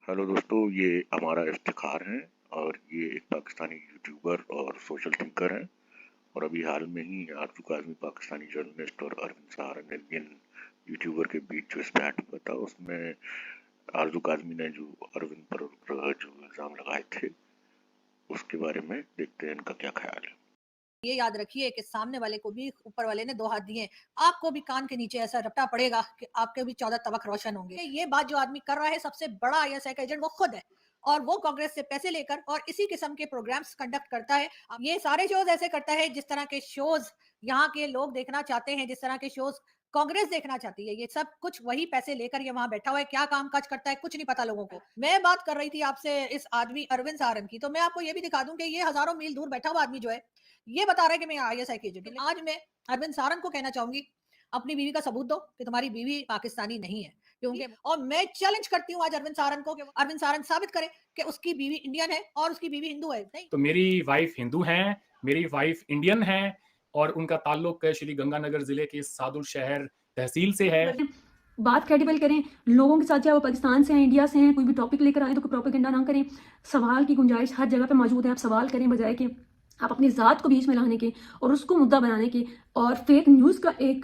Hello दोस्तों, ये हमारा इफ्तिखार है और ये एक पाकिस्तानी यूट्यूबर और सोशल थिंकर हैं। और अभी हाल में ही आरजू काज़मी पाकिस्तानी जर्नलिस्ट और अरविंद सहारन इंडियन यूट्यूबर के बीच जो स्पैट हुआ था, उसमें आरजू काज़मी ने जो अरविंद पर जो इल्ज़ाम लगाए थे, उसके बारे में देखते हैं इनका क्या ख्याल है। ये याद रखिए कि सामने वाले को भी ऊपर वाले ने 2 हाथ दिए, आपको भी कान के नीचे ऐसा रपटा पड़ेगा कि आपके भी 14 तबक रोशन होंगे। ये बात जो आदमी कर रहा है, सबसे बड़ा आईएसआई का एजेंट वो खुद है और वो कांग्रेस से पैसे लेकर और इसी किस्म के प्रोग्राम्स कंडक्ट करता है। अब ये सारे शोज़ ऐसे करता है जिस तरह के शोज़ यहाँ के लोग देखना चाहते हैं, जिस तरह के शोज़ कांग्रेस देखना चाहती है। ये सब कुछ वही पैसे लेकर ये वहाँ बैठा हुआ है, क्या काम-काज करता है कुछ नहीं पता लोगों को। मैं बात कर रही थी आपसे इस आदमी अरविंद सारंग की, तो मैं आपको ये भी दिखा दूँ कि ये हज़ारों मील दूर बैठा हुआ आदमी जो है, ये बता रहा है कि मैं आईएसआई की एजेंट हूँ। आज मैं अरविंद सारंग को कहना चाहूंगी, अपनी बीवी का सबूत दो कि तुम्हारी बीवी पाकिस्तानी नहीं है, क्योंकि और मैं चैलेंज करती हूँ आज अरविंद सारंग को कि अरविंद सारंग साबित करे कि उसकी बीवी इंडियन है और उसकी बीवी हिंदू है। नहीं, तो मेरी वाइफ हिंदू हैं, मेरी वाइफ इंडियन है और उनका ताल्लुक श्री गंगानगर जिले के सादुल शहर तहसील से है। बात क्रेडिबल करें लोगों के साथ, चाहे वो पाकिस्तान से हैं, इंडिया से हैं, कोई भी टॉपिक लेकर आए तो कोई प्रोपेगेंडा ना करें। सवाल की गुंजाइश हर जगह पे मौजूद है, आप सवाल करें बजाय कि आप अपनी ज़ात को बीच में लाने के और उसको मुद्दा बनाने के और फेक न्यूज़ का एक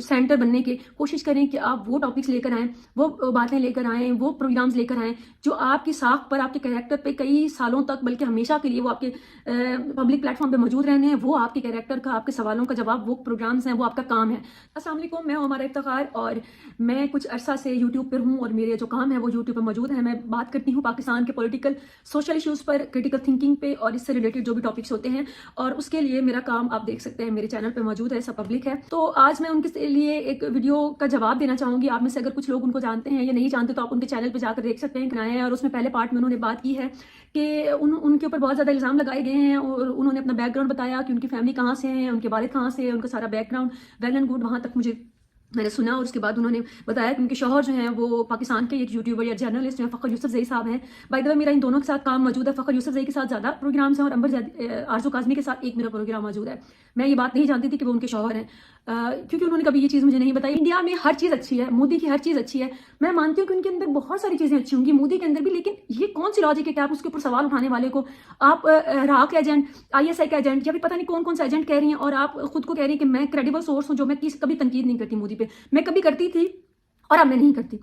सेंटर बनने की कोशिश करें कि आप वो टॉपिक्स लेकर आएँ, वो बातें लेकर आएँ, वो प्रोग्राम्स लेकर आएँ जो आपकी साख पर, आपके कैरेक्टर पे कई सालों तक बल्कि हमेशा के लिए वो आपके पब्लिक प्लेटफॉर्म पे मौजूद रहने हैं। वो आपके कैरेक्टर का, आपके सवालों का जवाब, वो प्रोग्राम्स हैं, वो आपका काम है। अस्सलाम वालेकुम, मैं हूं हमारा इफ्तिखार और मैं कुछ अरसा से यूट्यूब पर हूँ और मेरे जो काम है वो यूट्यूब पर मौजूद है। मैं बात करती हूँ पाकिस्तान के पॉलिटिकल सोशल इश्यूज़ पर, क्रिटिकल थिंकिंग पे और इससे रिलेटेड जो भी टॉपिक्स होते हैं, और उसके लिए मेरा काम आप देख सकते हैं मेरे चैनल पे मौजूद है, सब पब्लिक है। तो आज मैं उनके लिए एक वीडियो का जवाब देना चाहूँगी। आप में से अगर कुछ लोग उनको जानते हैं या नहीं जानते तो आप उनके चैनल पर जाकर देख सकते हैं, बनाए हैं। और उसमें पहले पार्ट में उन्होंने बात की है कि उनके ऊपर बहुत ज़्यादा इल्ज़ाम लगाए गए हैं और उन्होंने अपना बैकग्राउंड बताया कि उनकी फैमिली कहाँ से है, उनके वालिद कहाँ से है, उनका सारा बैकग्राउंड वेल एंड गुड वहाँ तक मुझे मैंने सुना। और उसके बाद उन्होंने बताया कि उनके शौहर जो हैं वो पाकिस्तान के एक यूट्यूबर या जर्नलिस्ट हैं, फ़खर यूसुफ ज़ई साहब हैं। बाय द वे मेरा इन दोनों के साथ काम मौजूद है। फ़खर यूसुफ ज़ई के साथ ज़्यादा प्रोग्राम्स हैं और आरजू काज़मी के साथ एक मेरा प्रोग्राम मौजूद है। मैं ये बात नहीं जानती थी कि वो उनके शौहर हैं, क्योंकि उन्होंने कभी ये चीज़ मुझे नहीं बताई। इंडिया में हर चीज़ अच्छी है, मोदी की हर चीज़ अच्छी है, मैं मानती हूँ कि उनके अंदर बहुत सारी चीज़ें अच्छी होंगी, मोदी के अंदर भी, लेकिन ये कौन सी लॉजिक है कि आप उसके ऊपर सवाल उठाने वाले को आप राक एजेंट, आईएसआई का एजेंट या फिर पता नहीं कौन कौन सा एजेंट कह रही हैं और आप खुद को कह रही हैं कि मैं क्रेडिबल सोर्स हूँ, जो मैं कभी तनकीद नहीं करती मोदी पे। मैं कभी करती थी और अब मैं नहीं करती।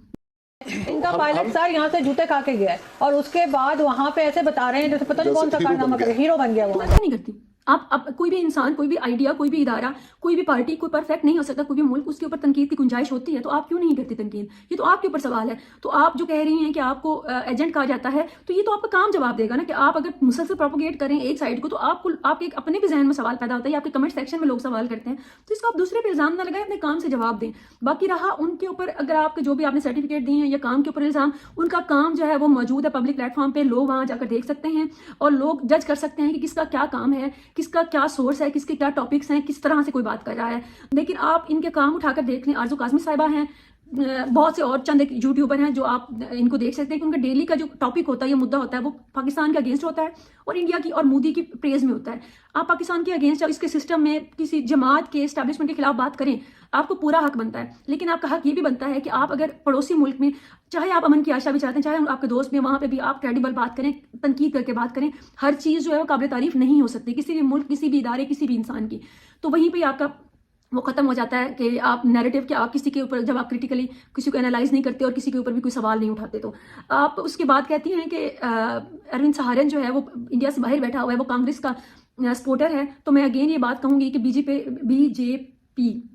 इनका पायलट सर यहाँ से जूते खा के गया है और उसके बाद वहाँ पे ऐसे बता रहे हैं जैसे पता नहीं कौन सा कारनामा करे, हीरो बन गया वो। मैं नहीं करती। आप कोई भी इंसान, कोई भी आइडिया, कोई भी इदारा, कोई भी पार्टी, कोई परफेक्ट नहीं हो सकता, कोई भी मुल्क, उसके ऊपर तनकीद की गुंजाइश होती है, तो आप क्यों नहीं करती तनकीद? ये तो आपके ऊपर सवाल है। तो आप जो कह रही हैं कि आपको एजेंट कहा जाता है, तो ये तो आपका काम जवाब देगा ना कि आप अगर मुसलसल प्रोपोगेट करें एक साइड को, तो आपके एक अपने भी जहन में सवाल पैदा होता है, आपके कमेंट सेक्शन में लोग सवाल करते हैं, तो इसको आप दूसरे पे इल्ज़ाम ना लगाएं, अपने काम से जवाब दें। बाकी रहा उनके ऊपर, अगर आपके जो भी आपने सर्टिफिकेट दिए हैं या काम के ऊपर इल्ज़ाम, उनका काम जो है वो मौजूद है पब्लिक प्लेटफॉर्म पे, लोग वहाँ जाकर देख सकते हैं और लोग जज कर सकते हैं कि किसका क्या काम है, किसका क्या सोर्स है, किसके क्या टॉपिक्स हैं, किस तरह से कोई बात कर रहा है। लेकिन आप इनके काम उठाकर देख लें, आरजू काज़मी साहिबा हैं, बहुत से और चंद एक यूट्यूबर हैं जो आप इनको देख सकते हैं कि उनका डेली का जो टॉपिक होता है या मुद्दा होता है वो पाकिस्तान के अगेंस्ट होता है और इंडिया की और मोदी की प्रेज में होता है। आप पाकिस्तान के अगेंस्ट या इसके सिस्टम में किसी जमात के एस्टैब्लिशमेंट के खिलाफ बात करें, आपको पूरा हक बनता है, लेकिन आपका हक ये भी बनता है कि आप अगर पड़ोसी मुल्क में, चाहे आप अमन की आशा भी चाहते हैं, चाहे आपके दोस्त में, वहाँ पे भी आप क्रेडिबल बात करें, तनकीद करके बात करें। हर चीज़ जो है वो काबिल तारीफ नहीं हो सकती किसी भी मुल्क, किसी भी इदारे, किसी भी इंसान की। तो वहीं पर आपका वो ख़त्म हो जाता है कि आप नैरेटिव कि आप किसी के ऊपर जब आप क्रिटिकली किसी को एनालाइज नहीं करते और किसी के ऊपर भी कोई सवाल नहीं उठाते, तो आप उसके बाद कहती हैं कि अरविंद सहारन जो है वो इंडिया से बाहर बैठा हुआ है, वो कांग्रेस का सपोर्टर है। तो मैं अगेन ये बात कहूँगी कि बीजेपी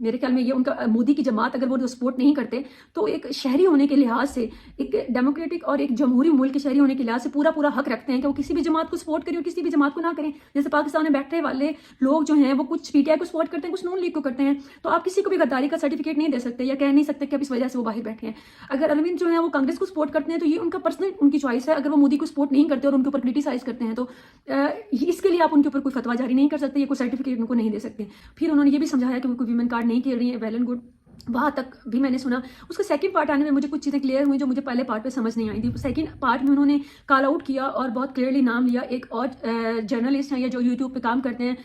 मेरे ख्याल में ये उनका मोदी की जमात, अगर वो सपोर्ट नहीं करते तो एक शहरी होने के लिहाज से, एक डेमोक्रेटिक और एक जमहूरी मुल्क के शहरी होने के लिहाज से पूरा हक रखते हैं कि वो किसी भी जमात को सपोर्ट करें और किसी भी जमात को ना करें। जैसे पाकिस्तान में बैठने वाले लोग जो हैं वो कुछ पीटीआई को सपोर्ट करते हैं, कुछ नून लीग को करते हैं, तो आप किसी को भी गद्दारी का सर्टिफिकेट नहीं दे सकते या कह नहीं सकते कि अब इस वजह से वो बाहर बैठे हैं। अगर अरविंद जो है वो कांग्रेस को सपोर्ट करते हैं तो ये उनका पर्सनल, उनकी चॉइस है। अगर वो मोदी को सपोर्ट नहीं करते और उनके ऊपर क्रिटिसाइज करते हैं तो इसके लिए आप उनके ऊपर कोई फतवा जारी नहीं कर सकते या कोई सर्टिफिकेट उनको नहीं दे सकते। फिर उन्होंने ये भी समझाया कि वो कोई वीमेन कार्ड नहीं खेल रही है, वेल एंड गुड। वहाँ तक भी मैंने सुना। उसका सेकंड पार्ट आने में मुझे कुछ चीज़ें क्लियर हुई जो मुझे पहले पार्ट पे समझ नहीं आई थी। सेकंड पार्ट में उन्होंने कॉल आउट किया और बहुत क्लियरली नाम लिया एक और जर्नलिस्ट हैं या जो यूट्यूब पे काम करते हैं,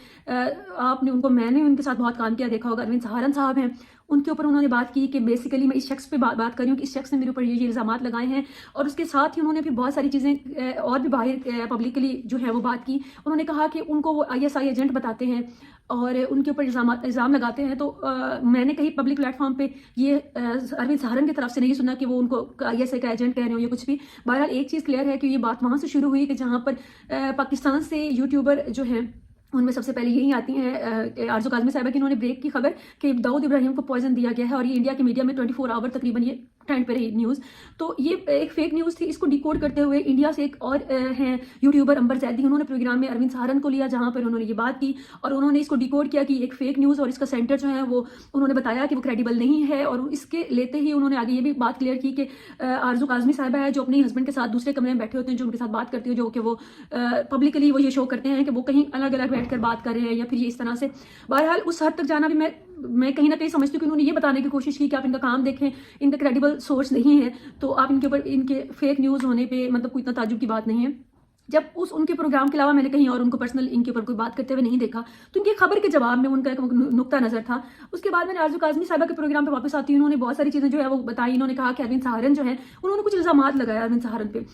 आपने उनको, मैंने उनके साथ बहुत काम किया, देखा होगा, अरविंद सहारन साहब हैं। उनके ऊपर उन्होंने बात की कि बेसिकली मैं इस शख्स पे बात कर रही हूँ कि इस शख्स ने मेरे ऊपर ये इल्ज़ामात लगाए हैं, और उसके साथ ही उन्होंने फिर बहुत सारी चीज़ें और भी बाहर पब्लिकली जो है वो बात की। उन्होंने कहा कि उनको वो ISI एजेंट बताते हैं और उनके ऊपर इल्ज़ाम लगाते हैं। तो मैंने कहीं पब्लिक प्लेटफॉर्म पे ये अरविंद सहारन की तरफ से नहीं सुना कि वो उनको ISI का एजेंट कह रहे हो या कुछ भी। बहरहाल एक चीज़ क्लियर है कि ये बात वहाँ से शुरू हुई कि जहाँ पर पाकिस्तान से यूट्यूबर जो हैं उनमें सबसे पहले यही आती हैं आरज़ू काज़मी साहिबा की, इन्होंने ब्रेक की खबर कि दाऊद इब्राहिम को पॉइजन दिया गया है, और ये इंडिया के मीडिया में 24 आवर तकरीबन ये ट्रेंड पे रही न्यूज़। तो ये एक फेक न्यूज़ थी। इसको डिकोड करते हुए इंडिया से एक और हैं यूट्यूबर अंबर जैदी, उन्होंने प्रोग्राम में अरविंद सहारन को लिया जहाँ पर उन्होंने ये बात की और उन्होंने इसको डिकोड किया कि एक फेक न्यूज़, और इसका सेंटर जो है वो उन्होंने बताया कि वो क्रेडिबल नहीं है। और इसके लेते ही उन्होंने आगे ये भी बात क्लियर की कि आरज़ू काज़मी साहिबा है जो अपने हस्बैंड के साथ दूसरे कमरे में बैठे होते हैं, जो उनके साथ बात करती है, जो कि वो पब्लिकली वो ये शो करते हैं कि वो कहीं अलग अलग बैठ कर बात कर रहे हैं या फिर ये इस तरह से। बहरहाल उस हद तक जाना भी मैं कहीं ना कहीं समझती हूँ कि उन्होंने ये बताने की कोशिश की कि आप इनका काम देखें, इनका क्रेडिबल सोर्स नहीं है, तो आप इनके ऊपर इनके फेक न्यूज़ होने पे मतलब कोई इतना ताज्जुब की बात नहीं है। जब उनके प्रोग्राम के अलावा मैंने कहीं और उनको पर्सनल इनके ऊपर कोई बात करते हुए नहीं देखा, तो इनकी खबर के जवाब में उनका एक नुक्ता नज़र था। उसके बाद मैंने आरज़ू काज़मी साहिबा के प्रोग्राम पे वापस आती हूँ, उन्होंने बहुत सारी चीज़ें जो है वो बताई। इन्होंने कहा कि अरविंद सहारन जो है उन्होंने कुछ इल्ज़ामात लगाया अरविंद सहारन पे।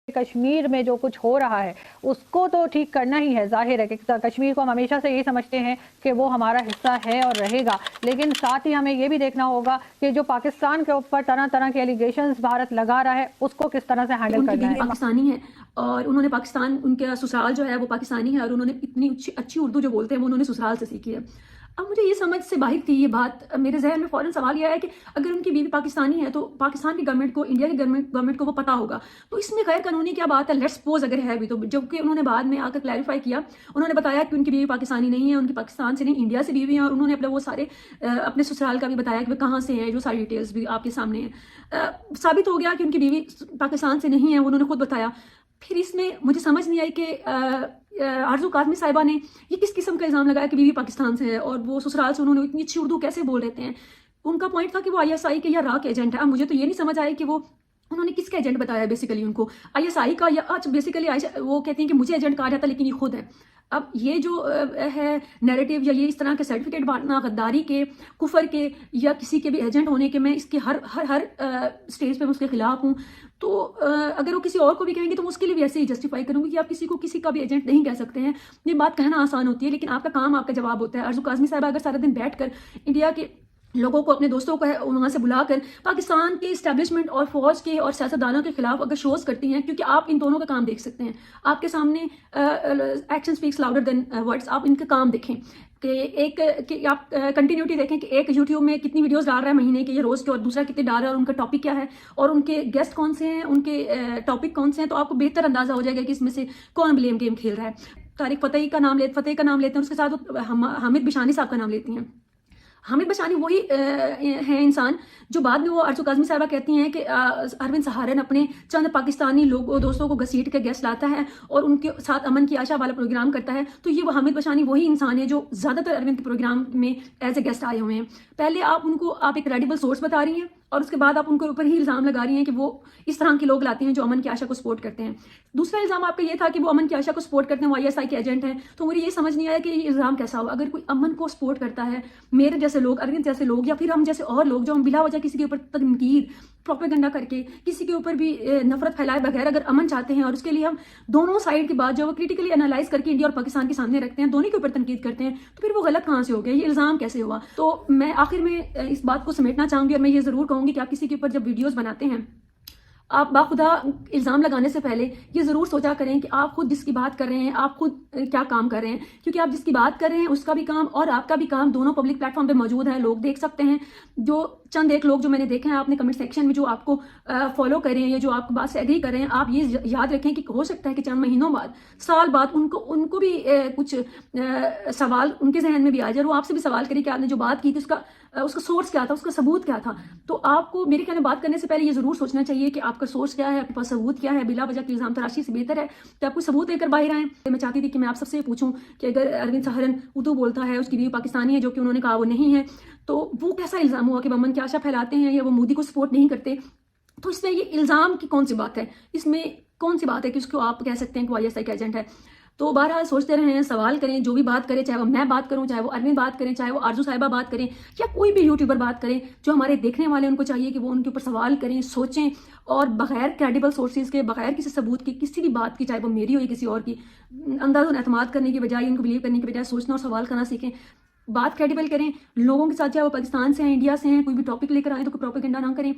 कश्मीर में जो कुछ हो रहा है उसको तो ठीक करना ही है। जाहिर है कि कश्मीर को हम हमेशा से यही समझते हैं कि वो हमारा हिस्सा है और रहेगा, लेकिन साथ ही हमें ये भी देखना होगा कि जो पाकिस्तान के ऊपर तरह तरह के एलिगेशंस भारत लगा रहा है उसको किस तरह से हैंडल करना है। पाकिस्तानी है और उन्होंने पाकिस्तान, उनका ससुराल जो है वो पाकिस्तानी है, और उन्होंने इतनी अच्छी उर्दू जो बोलते हैं वो उन्होंने ससुराल से सीखी है। अब मुझे ये समझ से बाहर थी ये बात, मेरे जहन में फ़ौरन सवाल यह है कि अगर उनकी बीवी पाकिस्तानी है तो पाकिस्तान की गवर्नमेंट को, इंडिया की गवर्नमेंट को वो पता होगा, तो इसमें गैर कानूनी क्या बात है? लेट्स सपोज अगर है भी तो, जबकि उन्होंने बाद में आकर क्लैरिफाई किया, उन्होंने बताया कि उनकी बीवी पाकिस्तानी नहीं है, उनकी पाकिस्तान से नहीं इंडिया से बीवी है, और उन्होंने अपने वो सारे अपने ससुराल का भी बताया कि वे कहाँ से हैं, जो सारी डिटेल्स भी आपके सामने हैं। साबित हो गया कि उनकी बीवी पाकिस्तान से नहीं है, उन्होंने खुद बताया। फिर इसमें मुझे समझ नहीं आई कि आरज़ू काज़मी साहिबा ने ये किस किस्म का इल्ज़ाम लगाया कि बीवी पाकिस्तान से है और वो ससुराल से उन्होंने इतनी अच्छी उर्दू कैसे बोल रहते हैं। उनका पॉइंट था कि वो ISI के या RA के एजेंट है। अब मुझे तो ये नहीं समझ आया कि वो उन्होंने किसका एजेंट बताया बेसिकली उनको, ISI का या बेसिकली वो कहती हैं कि मुझे एजेंट कहा जाता लेकिन ये खुद है। अब ये जो है नैरेटिव या ये इस तरह के सर्टिफिकेट बांटना गद्दारी के, कुफर के या किसी के भी एजेंट होने के, मैं इसके हर स्टेज पे मैं उसके खिलाफ हूँ। तो अगर वो किसी और को भी कहेंगे तो मैं उसके लिए भी ऐसे ही जस्टिफाई करूँगी कि आप किसी को किसी का भी एजेंट नहीं कह सकते हैं। ये बात कहना आसान होती है लेकिन आपका काम आपका जवाब होता है। आरज़ू काज़मी साहिबा अगर सारा दिन बैठ कर इंडिया के लोगों को, अपने दोस्तों को वहाँ से बुलाकर पाकिस्तान के इस्टेब्लिशमेंट और फौज के और सियासतदानों के खिलाफ अगर शोज़ करती हैं, क्योंकि आप इन दोनों का काम देख सकते हैं, आपके सामने action speaks louder than words, आप इनका काम देखें कि आप कंटिन्यूटी देखें कि एक यूट्यूब में कितनी वीडियोस डाल रहा है महीने के या रोज़ के, और दूसरा कितने डाल रहा है, और उनका टॉपिक क्या है और उनके गेस्ट कौन से हैं, उनके टॉपिक कौन से हैं, तो आपको बेहतर अंदाज़ा हो जाएगा कि इसमें से कौन ब्लेम गेम खेल रहा है। तारिक फतेही का नाम लेते हैं, उसके साथ हामिद बिशानी साहब का नाम लेती हैं। हामिद बिशानी वही हैं इंसान जो बाद में वो आरज़ू काज़मी साहिबा कहती हैं कि अरविंद सहारन अपने चंद पाकिस्तानी लोगों दोस्तों को घसीट के गेस्ट लाता है और उनके साथ अमन की आशा वाला प्रोग्राम करता है। तो ये वो हामिद बिशानी वही इंसान है जो ज़्यादातर अरविंद के प्रोग्राम में एज ए गेस्ट आए हुए हैं। पहले आप एक क्रेडिबल सोर्स बता रही हैं और उसके बाद आप उनके ऊपर ही इल्ज़ाम लगा रही हैं कि वो इस तरह के लोग लाते हैं जो अमन की आशा को सपोर्ट करते हैं। दूसरा इल्ज़ाम आपका ये था कि वो अमन की आशा को सपोर्ट करते हैं, वो ISI के एजेंट हैं। तो मुझे ये समझ नहीं आया कि ये इल्ज़ाम कैसा हो। अगर कोई अमन को सपोर्ट करता है, मेरे जैसे लोग, अरविंद जैसे लोग, या फिर हम जैसे और लोग जो हम बिला वजह किसी के ऊपर तनकीद, प्रोपेगेंडा करके किसी के ऊपर भी नफरत फैलाए बगैर अगर अमन चाहते हैं और उसके लिए हम दोनों साइड की बात जो वो क्रिटिकली एनालाइज करके इंडिया और पाकिस्तान के सामने रखते हैं, दोनों के ऊपर तनकीद करते हैं, तो फिर वो गलत कहाँ से हो गया, ये इल्ज़ाम कैसे हुआ। तो मैं आखिर में इस बात को समेटना चाहूँगी और मैं ये ज़रूर कहूँगी कि आप किसी के ऊपर जब वीडियोज़ बनाते हैं, आप बाखुदा इल्ज़ाम लगाने से पहले ये ज़रूर सोचा करें कि आप खुद जिसकी बात कर रहे हैं, आप खुद क्या काम कर रहे हैं, क्योंकि आप जिसकी बात कर रहे हैं उसका भी काम और आपका भी काम दोनों पब्लिक प्लेटफॉर्म पे मौजूद है, लोग देख सकते हैं। जो चंद एक लोग जो मैंने देखे हैं आपने कमेंट सेक्शन में जो आपको फॉलो कर रहे हैं या जो आपकी बात से एग्री कर रहे हैं, आप ये याद रखें कि हो सकता है कि चंद महीनों बाद, साल बाद उनको भी कुछ सवाल उनके जहन में भी आ जाए, वो आपसे भी सवाल करें कि आपने जो बात की थी उसका सोर्स क्या था, उसका सबूत क्या था। तो आपको मेरे ख्याल में बात करने से पहले ये ज़रूर सोचना चाहिए कि आपका सोर्स क्या है, आपके पास सबूत क्या है। बिला वजह की इल्ज़ाम तराशी से बेहतर है कि आप कोई सबूत लेकर बाहर आएँ। मैं चाहती थी कि मैं आप सबसे पूछूं कि अगर अरविंद सहारन उर्दू बोलता है, उसकी बीवी पाकिस्तानी है, जो कि उन्होंने कहा वो नहीं है, تو وہ کیسا الزام ہوا کہ امن کیا پھیلاتے ہیں یا وہ مودی کو سپورٹ نہیں کرتے؟ تو اس میں یہ الزام کی کون سی بات ہے؟ اس میں کون سی بات ہے کہ اس کو آپ کہہ سکتے ہیں کہ وہ ISI کا ایجنٹ ہے؟ تو بہرحال سوچتے رہیں، سوال کریں، جو بھی بات کرے، چاہے وہ میں بات کروں، چاہے وہ ارون بات کریں، چاہے وہ آرزو صاحبہ بات کریں، یا کوئی بھی یوٹیوبر بات کریں، جو ہمارے دیکھنے والے ان کو چاہیے کہ وہ ان کے اوپر سوال کریں، سوچیں، اور بغیر کریڈیبل سورسز کے، بغیر کسی ثبوت کی، کسی بھی بات کی، چاہے وہ میری ہو یا کسی اور کی، انداز اعتماد کرنے کی بجائے، ان کو بلیو کرنے کی بجائے سوچنا اور سوال کرنا سیکھیں، بات کریڈیبل کریں لوگوں کے ساتھ، چاہے وہ پاکستان سے ہیں، انڈیا سے ہیں، کوئی بھی ٹاپک لے کر آئیں تو کوئی پروپیگنڈا نہ کریں،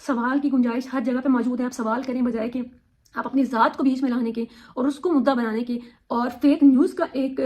سوال کی گنجائش ہر جگہ پہ موجود ہے، آپ سوال کریں بجائے کہ آپ اپنی ذات کو بیچ میں لانے کے اور اس کو مدعا بنانے کے اور فیک نیوز کا ایک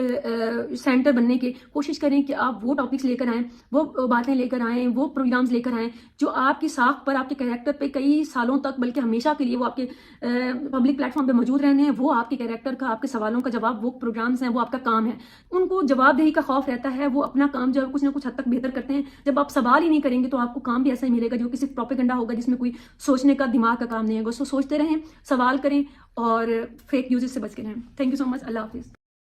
سینٹر بننے کی کوشش کریں کہ آپ وہ ٹاپکس لے کر آئیں، وہ باتیں لے کر آئیں، وہ پروگرامز لے کر آئیں جو آپ کی ساکھ پر، آپ کے کریکٹر پہ کئی سالوں تک بلکہ ہمیشہ کے لیے وہ آپ کے پبلک پلیٹ فارم پہ موجود رہنے ہیں، وہ آپ کے کریکٹر کا، آپ کے سوالوں کا جواب، وہ پروگرامز ہیں، وہ آپ کا کام ہے۔ ان کو جواب دہی کا خوف رہتا ہے، وہ اپنا کام جو ہے کچھ نہ کچھ حد تک بہتر کرتے ہیں۔ جب آپ سوال ہی نہیں کریں گے تو آپ کو کام بھی ایسا ہی ملے گا جو کہ صرف پروپیگنڈا ہوگا، جس میں کوئی سوچنے کا، دماغ کا کام نہیں ہوگا۔ سو سوچتے رہیں، سوال کریں اور فیک نیوز سے بچ کے رہیں۔ تھینک یو سو مچ، اللہ حافظ۔